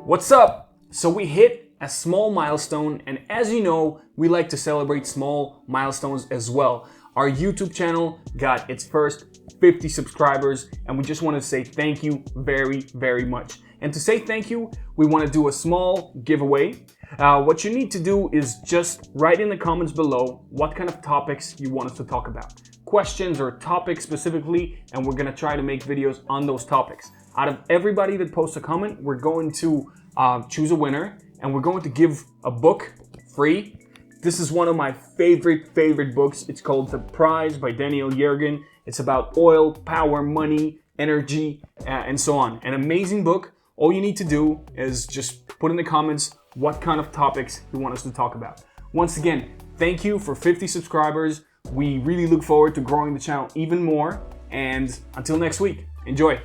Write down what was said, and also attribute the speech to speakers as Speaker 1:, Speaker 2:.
Speaker 1: What's up? So we hit a small milestone, and as you know, we like to celebrate small milestones as well. Our YouTube channel got its first 50 subscribers, and we just want to say thank you very, very much. And to say thank you, we want to do a small giveaway. What you need to do is just write in the comments below what kind of topics you want us to talk about. Questions or topics specifically, and we're gonna try to make videos on those topics. Out of everybody that posts a comment, we're going to choose a winner, and we're going to give a book free. This is one of my favorite books. It's called The Prize by Daniel Yergin. It's about oil, power, money, energy, and so on. An amazing book. All you need to do is just put in the comments what kind of topics you want us to talk about. Once again, thank you for 50 subscribers. We really look forward to growing the channel even more. And until next week, enjoy.